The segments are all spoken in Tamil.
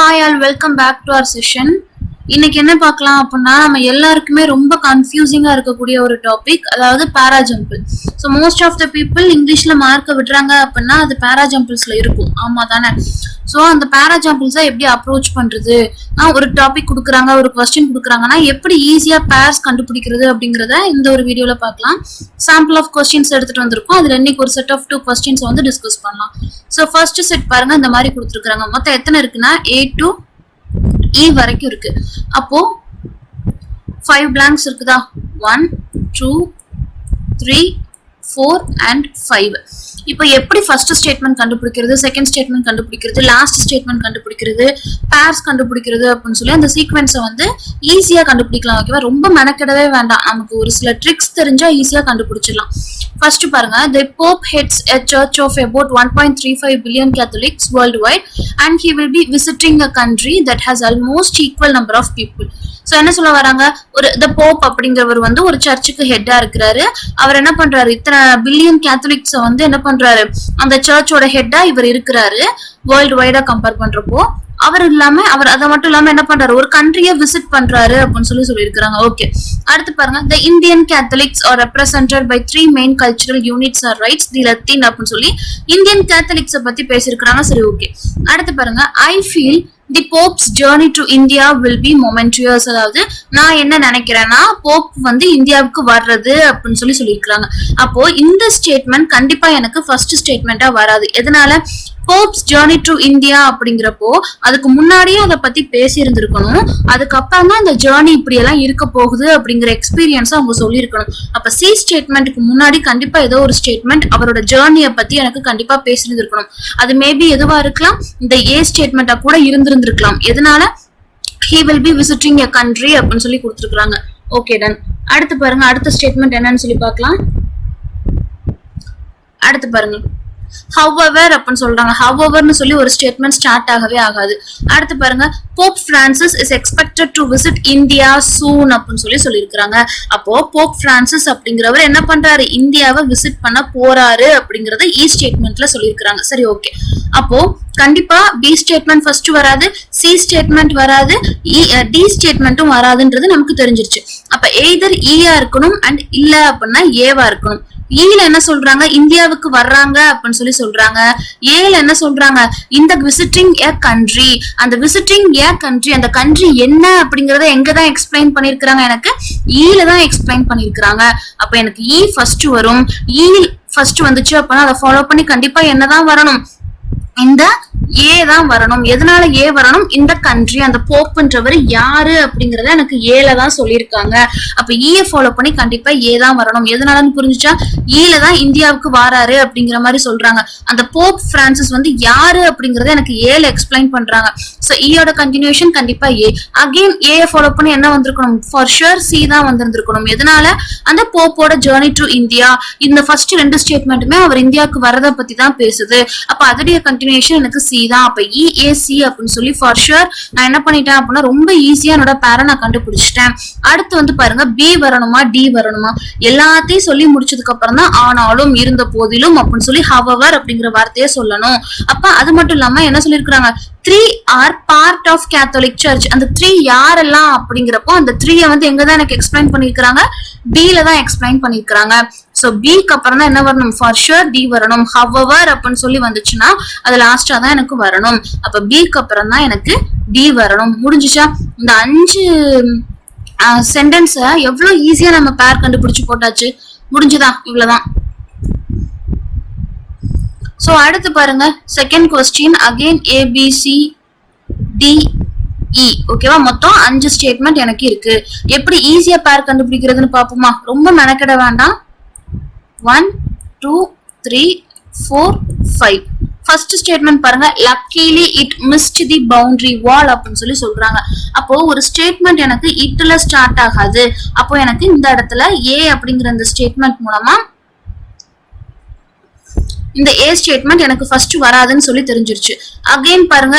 Hi all, welcome back to our session. இன்னைக்கு என்ன பார்க்கலாம் அப்படின்னா நம்ம எல்லாருக்குமே ரொம்ப கன்ஃபியூசிங்கா இருக்கக்கூடிய ஒரு டாபிக், அதாவது parajumble. So most of the people இங்கிலீஷ்ல மார்க்கை விடுறாங்க அப்படின்னா அது பாராஜம்பிள்ஸ்ல இருக்கும், ஆமா தானே? ஸோ அந்த பாராஜம்பிள்ஸை எப்படி அப்ரோச் பண்றது, ஒரு டாபிக் கொடுக்குறாங்க, ஒரு கொஸ்டின் கொடுக்குறாங்கன்னா எப்படி ஈஸியா பேர்ஸ் கண்டுபிடிக்கிறது அப்படிங்கிறத இந்த ஒரு வீடியோல பார்க்கலாம். சாம்பிள் ஆஃப் கொஸ்டின்ஸ் எடுத்துட்டு வந்திருக்கோம். அதுல இன்னைக்கு ஒரு செட் ஆஃப் 2 கொஸ்டின்ஸ் வந்து டிஸ்கஸ் பண்ணலாம். ஸோ ஃபர்ஸ்ட் செட் பாருங்க, இந்த மாதிரி கொடுத்துருக்காங்க. மொத்தம் எத்தனை இருக்குன்னா A to E வரைக்கும் இருக்கு. அப்போ 5 blanks இருக்குதா? 1 2 3 4 and 5. இப்போ எப்படி ஃபர்ஸ்ட் ஸ்டேட்மெண்ட் கண்டுபிடிக்கிறது, செகண்ட் ஸ்டேட்மெண்ட் கண்டுபிடிக்கிறது, லாஸ்ட் ஸ்டேட்மெண்ட் கண்டுபிடிக்கிறது, பேர்ஸ் கண்டுபிடிக்கிறது அப்படின்னு சொல்லி அந்த சீக்வென்ஸை வந்து ஈஸியா கண்டுபிடிக்கலாம். ஓகேவா? ரொம்ப மெனக்கெடவே வேண்டாம், நமக்கு ஒரு சில ட்ரிக்ஸ் தெரிஞ்சா ஈஸியா கண்டுபிடிச்சிடலாம். ஃபர்ஸ்ட் பாருங்க, the Pope heads a church of about 1.35 billion Catholics worldwide and he will be visiting a country that has almost equal number of people. So என்ன சொல்ல வராங்க, ஒரு த போப் அப்படிங்கிறவர் வந்து ஒரு சர்ச்சுக்கு ஹெட்டா இருக்கிறாரு. அவர் என்ன பண்றாரு, இத்தனை பில்லியன் கேத்தலிக்ஸை வந்து என்ன பண்றாரு, அந்த சர்ச்சோட ஹெட்டா இவர் இருக்கிறாரு. வேர்ல்டு வைடா கம்பேர் பண்றப்போ அவர் இல்லாம அவர் அதை மட்டும் இல்லாம என்ன பண்றாரு, ஒரு கண்ட்ரியை விசிட் பண்றாரு அப்படின்னு சொல்லி இருக்காங்க. ஓகே, அடுத்து பாருங்க, the Indian Catholics are represented by 3 main cultural units or rites, the Latin அப்படின்னு சொல்லி இந்தியன் கேத்தலிக்ஸை பத்தி பேசியிருக்கிறாங்க. சரி, ஓகே. அடுத்து பாருங்க, I feel the Pope's journey to India will be momentous. அதாவது நான் என்ன நினைக்கிறேன்னா, போப் வந்து இந்தியாவுக்கு வர்றது அப்படின்னு சொல்லியிருக்காங்க. அப்போ இந்த ஸ்டேட்மெண்ட் கண்டிப்பா எனக்கு ஃபர்ஸ்ட் ஸ்டேட்மெண்டா வராது. எதனால? போப்ஸ் ஜேர்னி டு இந்தியா அப்படிங்கிறப்போ அதுக்கு முன்னாடியே அதை பத்தி பேசி இருந்திருக்கணும். அதுக்கப்புறம் தான் இந்த ஜேர்னி இப்படி எல்லாம் இருக்க போகுது அப்படிங்கிற எக்ஸ்பீரியன்ஸ் அவங்க சொல்லியிருக்கணும். அப்ப சி ஸ்டேட்மெண்ட்டுக்கு முன்னாடி கண்டிப்பா ஏதோ ஒரு ஸ்டேட்மெண்ட் அவரோட ஜேர்னியை பத்தி எனக்கு கண்டிப்பா பேசியிருந்திருக்கணும். அது மேபி எதுவா இருக்கலாம், இந்த ஏ ஸ்டேட்மெண்டா கூட இருந்திருந்திருக்கலாம். எதனால? he will be visiting a country அப்படின்னு சொல்லி கொடுத்துருக்காங்க. Okay, done. அடுத்து பாருங்க, அடுத்த ஸ்டேட்மெண்ட் என்னன்னு சொல்லி பார்க்கலாம். அடுத்து பாருங்க, however அப்படின்னு சொல்றாங்க. howeverனு சொல்லி ஒரு ஸ்டேட்மெண்ட் ஸ்டார்ட் ஆகவே ஆகாது. அடுத்து பாருங்க, Pope Francis is expected to visit India soon அப்படின்னு சொல்லியிருக்காங்க. அப்போ போப் பிரான்சிஸ் அப்படிங்கிறவர் என்ன பண்றாரு, இந்தியாவை விசிட் பண்ண போறாரு அப்படிங்கறத இ ஸ்டேட்மெண்ட்ல சொல்லியிருக்காங்க. சரி, ஓகே. அப்போ கண்டிப்பா பி ஸ்டேட்மெண்ட் ஃபர்ஸ்ட் வராது, சி ஸ்டேட்மெண்ட் வராது, டி ஸ்டேட்மெண்ட்டும் வராதுன்றது நமக்கு தெரிஞ்சிருச்சு. அப்ப எய்தர் ஈயா இருக்கணும் அண்ட் இல்ல அப்படின்னா ஏவா இருக்கணும். ஈல என்ன சொல்றாங்க, இந்தியாவுக்கு வர்றாங்க அப்படின்னு சொல்றாங்க. ஏல என்ன சொல்றாங்க, இந்த விசிட்டிங் ஏ கண்ட்ரி. அந்த விசிட்டிங் ஏ கண்ட்ரி, அந்த கண்ட்ரி என்ன அப்படிங்கறத எங்கதான் எக்ஸ்பிளைன் பண்ணிருக்காங்க, எனக்கு ஈல தான் எக்ஸ்பிளைன் பண்ணிருக்காங்க. அப்ப எனக்கு இ ஃபர்ஸ்ட் வரும். இ ஃபர்ஸ்ட் வந்துச்சு அப்படின்னா அதை ஃபாலோ பண்ணி கண்டிப்பா என்னதான் வரணும், இந்த ஏ தான் வரணும். எதனால ஏ வரணும், இந்த கண்ட்ரி, அந்த போப்புன்றவர் யாரு அப்படிங்கறத எனக்கு ஏல தான் சொல்லியிருக்காங்க. அப்ப ஈய ஃபாலோ பண்ணி கண்டிப்பா ஏ தான் வரணும். எதனாலன்னு புரிஞ்சுச்சா? ஈல தான் இந்தியாவுக்கு வாராரு அப்படிங்கிற மாதிரி சொல்றாங்க. அந்த போப் பிரான்சிஸ் வந்து யாரு அப்படிங்கறத எனக்கு ஏல எக்ஸ்பிளைன் பண்றாங்க. சோ ஈயோட கண்டினியூஷன் கண்டிப்பா ஏ. அகைன் ஏ ஃபாலோ பண்ணி என்ன வந்திருக்கணும், ஃபார் ஷுர் சி தான் வந்திருக்கணும். எதனால? அந்த போப்போட ஜேர்னி டு இந்தியா. இந்த ஃபர்ஸ்ட் 2 ஸ்டேட்மெண்ட்டுமே அவர் இந்தியாவுக்கு வரதை பத்தி தான் பேசுது. அப்ப அதோடைய கண்டினியூஷன் எனக்கு சி தான். அப்ப இஏசி அப்படின்னு சொல்லி ஃபார் ஷுர் நான் என்ன பண்ணிட்டேன் அப்படின்னா ரொம்ப ஈஸியா என்னோட பேரை நான் கண்டுபிடிச்சிட்டேன். அடுத்து வந்து பாருங்க, பி வரணுமா டி வரணுமா, எல்லாத்தையும் சொல்லி முடிச்சதுக்கு அப்புறம் தான் ஆனாலும் இருந்த போதிலும் அப்படின்னு சொல்லி however அப்படிங்கிற வார்த்தையை சொல்லணும். அப்ப அது மட்டும் இல்லாம என்ன சொல்லிருக்காங்க, 3 are part of Catholic Church. அந்த 3 யாரெல்லாம் அப்படிங்கிறப்போ அந்த 3 வந்து எங்கதான் எனக்கு எக்ஸ்பிளைன் பண்ணிருக்காங்க, பில தான் எக்ஸ்பிளைன் பண்ணிருக்காங்க. சோ பிக்கு அப்புறம் தான் என்ன வரணும், ஃபார் ஷுர் டி வரணும். however அப்படின்னு சொல்லி வந்துச்சுன்னா அது லாஸ்டா தான் எனக்கு வரணும். அப்ப பிக்கு அப்புறம் தான் எனக்கு டி வரணும். முடிஞ்சுச்சா? இந்த 5 சென்டென்ஸ எவ்வளவு ஈஸியா நம்ம பேர் கண்டுபிடிச்சு போட்டாச்சு. முடிஞ்சுதா? இவ்வளவுதான். சோ அடுத்து பாருங்க, செகண்ட் கொஸ்டின். Again ABCDE. ஓகேவா? மொத்தம் 5 ஸ்டேட்மெண்ட் எனக்கு இருக்கு. எப்படி ஈஸியா பேர் கண்டுபிடிக்கிறதுன்னு பாப்போமா? ரொம்ப மெனக்கெட வேண்டாம். 1 2 3 4 5. ஃபர்ஸ்ட் ஸ்டேட்மெண்ட் பாருங்க, luckily it missed the boundary wall அப்படின்னு சொல்றாங்க. அப்போ ஒரு ஸ்டேட்மெண்ட் எனக்கு இட்ல ஸ்டார்ட் ஆகாது. அப்போ எனக்கு இந்த இடத்துல ஏ அப்படிங்கிற இந்த ஸ்டேட்மெண்ட் மூலமா இந்த ஏ ஸ்டேட்மெண்ட் எனக்கு ஃபர்ஸ்ட் வராதுன்னு சொல்லி தெரிஞ்சிருச்சு. அகைன் பாருங்க,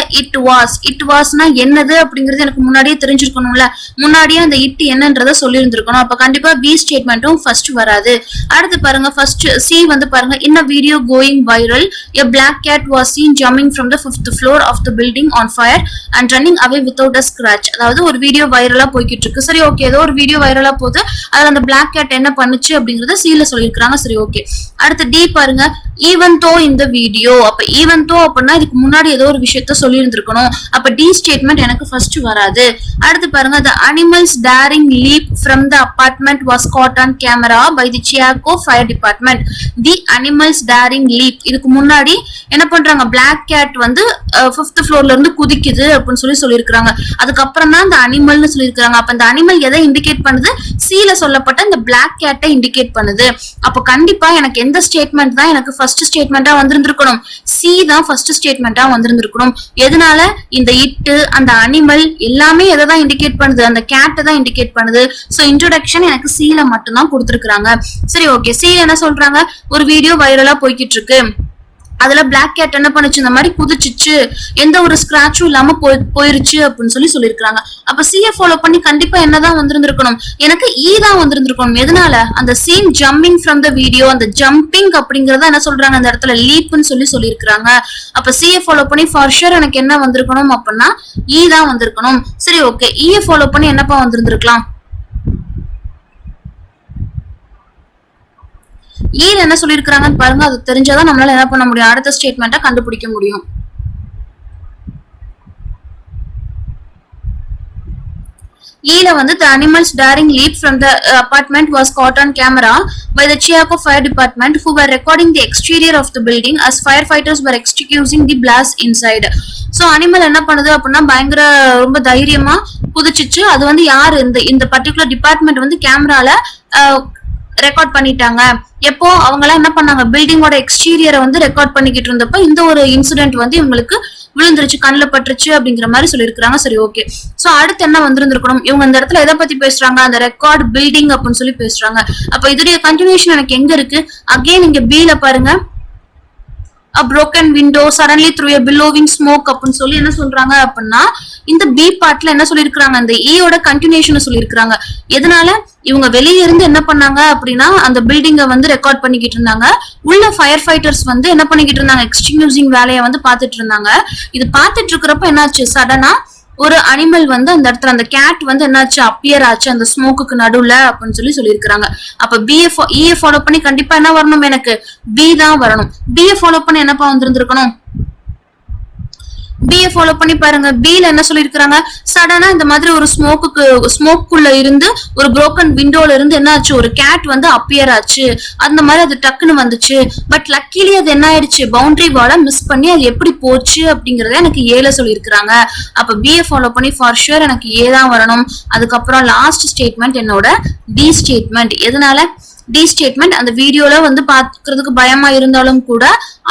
இட் வாஸ்னா என்னது அப்படிங்கிறது எனக்கு முன்னாடியே தெரிஞ்சிருக்கணும்ல. முன்னாடியே அந்த இட் என்னன்றத சொல்லி இருந்திருக்கணும். அப்ப கண்டிப்பா பி ஸ்டேட்மெண்ட்டும் ஃபர்ஸ்ட் வராது. அடுத்து பாருங்க, ஃபர்ஸ்ட் சி வந்து பாருங்க, in a video going viral a black cat was seen jumping from the 5th floor of the building on fire and running away without a scratch. அதாவது ஒரு வீடியோ வைரலா போய்கிட்டு இருக்கு. சரி ஓகே, ஏதோ ஒரு வீடியோ வைரலா போகுது, அதுல அந்த black cat என்ன பண்ணுச்சு அப்படிங்கறத சீல சொல்லிருக்காங்க. சரி ஓகே. அடுத்து டி பாருங்க, even though in the video. அப்ப even though அப்படின்னா இதுக்கு முன்னாடி ஏதோ ஒரு விஷயத்த சொல்லி இருந்திருக்கணும். அப்ப டி ஸ்டேட்மெண்ட் எனக்கு ஃபர்ஸ்ட் வராது. அடுத்து பாருங்க, the animals daring leap from the apartment was caught on camera by the Chicago fire department. the animals daring leap, இதுக்கு முன்னாடி என்ன பண்றாங்க, பிளாக் கேட் வந்து 5th ஃப்ளோர்ல இருந்து குதிக்குது அப்படின்னு சொல்லியிருக்காங்க. அதுக்கப்புறம் தான் இந்த அனிமல்னு சொல்லியிருக்காங்க. அப்ப இந்த அனிமல் எதை இண்டிகேட் பண்ணுது, சீல சொல்லப்பட்ட இந்த பிளாக் கேட்டை இண்டிகேட் பண்ணுது. அப்ப கண்டிப்பா எனக்கு எந்த ஸ்டேட்மெண்ட் தான் எனக்கு ஃபர்ஸ்ட் ஸ்டேட்மெண்டா வந்திருந்திருக்கணும், சி தான் ஃபர்ஸ்ட் ஸ்டேட்மெண்டா வந்திருந்திருக்கணும். எதனால, இந்த இட்டு அந்த அனிமல் எல்லாமே எதை தான் இண்டிகேட் பண்ணுது, அந்த கேட்டை தான் இண்டிகேட் பண்ணுது. சோ இன்ட்ரோடக்ஷன் எனக்கு சீல மட்டும் தான் கொடுத்திருக்காங்க. சரி ஓகே, சி என்ன சொல்றாங்க, ஒரு வீடியோ வைரலா போய்கிட்டு இருக்கு, அதுல பிளாக் கேட் என்ன பண்ணுச்சு, இந்த மாதிரி குதிச்சிச்சு, எந்த ஒரு ஸ்கிராச்சும் இல்லாம போயிருச்சு அப்படின்னு சொல்லியிருக்காங்க. அப்ப சிஏ ஃபாலோ பண்ணி கண்டிப்பா என்னதான் வந்திருந்திருக்கணும், எனக்கு இ தான் வந்திருந்திருக்கணும். எதனால, அந்த scene jumping from the video, அந்த ஜம்பிங் அப்படிங்கறத என்ன சொல்றாங்க அந்த இடத்துல, லீப்னு சொல்லியிருக்காங்க. அப்ப சிஏ ஃபாலோ பண்ணி ஃபார் ஷூர் எனக்கு என்ன வந்திருக்கணும் அப்படின்னா இ தான் வந்திருக்கணும். சரி ஓகே, இ ஃபாலோ பண்ணி என்னப்பா வந்திருந்திருக்கலாம், ஈல என்ன சொல்லிருக்காங்கன்னு பாருங்க. அது தெரிஞ்சாதான் நம்மளால என்ன பண்ண முடியும், அடுத்த ஸ்டேட்மெண்ட்டை கண்டுபிடிக்க முடியும். ஈல வந்து the animals daring leap from the apartment was caught on camera by the Chicago fire department who were recording the exterior of the building as firefighters were extinguishing the blast inside. So animal என்ன பண்ணுது அப்படின்னா பயங்கர ரொம்ப தைரியமா குதிச்சிச்சு. அது வந்து யாரு, இந்த பர்டிகுலர் டிபார்ட்மெண்ட் வந்து கேமரால ரெக்கார்ட் பண்ணிட்டாங்க. எப்போ அவங்க எல்லாம் என்ன பண்ணாங்க, பில்டிங்கோட எக்ஸ்டீரியரை வந்து ரெக்கார்ட் பண்ணிக்கிட்டு இருந்தப்ப இந்த ஒரு இன்சிடென்ட் வந்து இவங்களுக்கு விழுந்துருச்சு, கண்ணுல பட்டுருச்சு அப்படிங்கிற மாதிரி சொல்லியிருக்காங்க. சரி ஓகே. சோ அடுத்து என்ன வந்திருந்திருக்கணும், இவங்க இந்த இடத்துல எதை பத்தி பேசுறாங்க, அந்த ரெக்கார்ட் பில்டிங் அப்படின்னு சொல்லி பேசுறாங்க. அப்ப இதோடைய கண்டினியூஷன் எனக்கு எங்க இருக்கு, அகைன் இங்க பீல பாருங்க, a broken window suddenly through a billowing smoke அப்படின்னு சொல்லி என்ன சொல்றாங்க அப்படின்னா இந்த பி பார்ட்ல என்ன சொல்லியிருக்காங்க, அந்த ஈயோட கண்டினியூஷன் சொல்லியிருக்காங்க. எதனால, இவங்க வெளியே இருந்து என்ன பண்ணாங்க அப்படின்னா அந்த பில்டிங்கை வந்து ரெக்கார்ட் பண்ணிக்கிட்டு இருந்தாங்க. உள்ள ஃபயர் ஃபைட்டர்ஸ் வந்து என்ன பண்ணிக்கிட்டு இருந்தாங்க, எக்ஸ்டிங்யூசிங் வேலையை வந்து பாத்துட்டு இருந்தாங்க. இது பாத்துட்டு இருக்கிறப்ப என்னாச்சு, சடனா ஒரு அனிமல் வந்து அந்த இடத்துல, அந்த கேட் வந்து என்னாச்சு, அப்பியர் ஆச்சு அந்த ஸ்மோக்குக்கு நடுவுல அப்படின்னு சொல்லியிருக்காங்க. அப்ப இஏ ஃபாலோ பண்ணி கண்டிப்பா என்ன வரணும், எனக்கு பி தான் வரணும். பிஏ ஃபாலோ பண்ணி என்னப்பா வந்திருந்திருக்கணும், பிஏ ஃபாலோ பண்ணி பாருங்க. பில என்ன சொல்லிருக்காங்க, சடனா இந்த மாதிரி ஒரு ஸ்மோக்குள்ள இருந்து ஒரு புரோக்கன் விண்டோல இருந்து என்ன ஆச்சு, ஒரு கேட் வந்து அப்பியர் ஆச்சு. அந்த மாதிரி அது டக்குன்னு வந்துச்சு. பட் லக்கிலி அது என்ன ஆயிடுச்சு, பவுண்டரி வால மிஸ் பண்ணி அது எப்படி போச்சு அப்படிங்கறத எனக்கு ஏல சொல்லியிருக்காங்க. அப்ப பிஏ ஃபாலோ பண்ணி ஃபார் ஷூர் எனக்கு ஏ தான் வரணும். அதுக்கப்புறம் லாஸ்ட் ஸ்டேட்மெண்ட் என்னோட டி ஸ்டேட்மெண்ட். எதனால, டி ஸ்டேட்மெண்ட் அந்த வீடியோல வந்து பாக்குறதுக்கு பயமா இருந்தாலும் கூட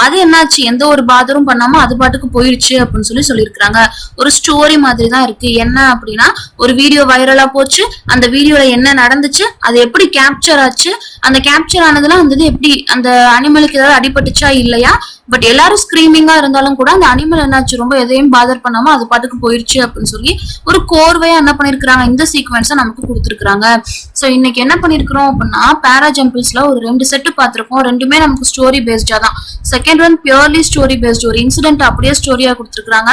அது என்னாச்சு, எந்த ஒரு பாதரும் பண்ணாம அது பாட்டுக்கு போயிருச்சு அப்படின்னு சொல்லியிருக்காங்க. ஒரு ஸ்டோரி மாதிரி தான் இருக்கு. என்ன அப்படின்னா, ஒரு வீடியோ வைரலா போச்சு, அந்த வீடியோல என்ன நடந்துச்சு, அது எப்படி கேப்சர் ஆச்சு, அந்த கேப்சர் ஆனதுலாம் அந்த எப்படி அந்த அனிமலுக்கு ஏதாவது அடிபட்டுச்சா இல்லையா, பட் எல்லாரும் ஸ்கிரீமிங்கா இருந்தாலும் கூட அந்த அனிமல் என்னாச்சு, ரொம்ப எதையும் பாதர் பண்ணாம அது பாட்டுக்கு போயிருச்சு அப்படின்னு சொல்லி ஒரு கோர்வையா என்ன பண்ணிருக்காங்க, இந்த சீக்வன்ஸை நமக்கு கொடுத்துருக்காங்க. சோ இன்னைக்கு என்ன பண்ணிருக்கிறோம் அப்படின்னா, பேரா ஜம்பிள்ஸ்ல ஒரு 2 செட் பார்த்திருக்கோம். ரெண்டுமே நமக்கு ஸ்டோரி பேஸ்டா தான். Second one purely story paste, ஒரு இன்சிடென்ட் அப்படியே ஸ்டோரியா கொடுத்துருக்காங்க.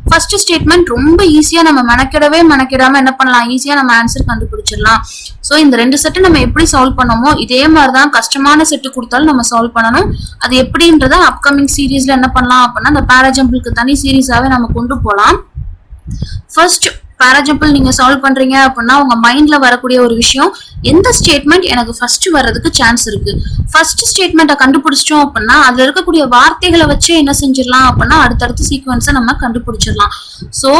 ஃபர்ஸ்ட் ஸ்டேட்மெண்ட் ரொம்ப ஈஸியா நம்ம மெனக்கிடாம என்ன பண்ணலாம், ஈஸியா நம்ம ஆன்சர் கண்டுபிடிச்சிடலாம். சோ இந்த 2 செட்டு நம்ம எப்படி சால்வ் பண்ணோமோ இதே மாதிரிதான் கஷ்டமான செட்டு கொடுத்தாலும் நம்ம சால்வ் பண்ணணும். அது எப்படின்றத அப்கமிங் சீரீஸ்ல என்ன பண்ணலாம் அப்படின்னா, அந்த பேராஜம்பிளுக்கு தனி சீரீஸாவே நம்ம கொண்டு போலாம். ஃபர்ஸ்ட் பேராஜம்பிள் நீங்க சால்வ் பண்றீங்க அப்படின்னா உங்க மைண்ட்ல வரக்கூடிய ஒரு விஷயம், எந்த ஸ்டேட்மெண்ட் எனக்கு ஃபர்ஸ்ட் வர்றதுக்கு சான்ஸ் இருக்கு. ஃபர்ஸ்ட் ஸ்டேட்மெண்ட்டை கண்டுபிடிச்சிட்டோம் அப்படின்னா அதுல இருக்கக்கூடிய வார்த்தைகளை வச்சு என்ன செஞ்சிடலாம் அப்படின்னா அடுத்தடுத்த சீக்வன்ஸை நம்ம கண்டுபிடிச்சிடலாம். சோ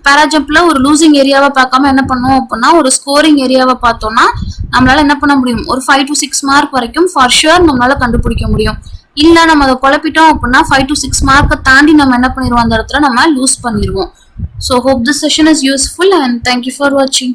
பேராஜம்ப்ல ஒரு லூசிங் ஏரியாவை பார்க்காம என்ன பண்ணுவோம் அப்படின்னா ஒரு ஸ்கோரிங் ஏரியாவை பார்த்தோம்னா நம்மளால என்ன பண்ண முடியும், ஒரு 5 to 6 மார்க் வரைக்கும் ஃபார் ஷுர் நம்மளால கண்டுபிடிக்க முடியும். இல்ல நம்ம அதை குழப்பிட்டோம் அப்படின்னா 5 to 6 மார்க்கை தாண்டி நம்ம என்ன பண்ணிடுவோம், அந்த இடத்துல நம்ம லூஸ் பண்ணிடுவோம். So hope this session is useful and thank you for watching.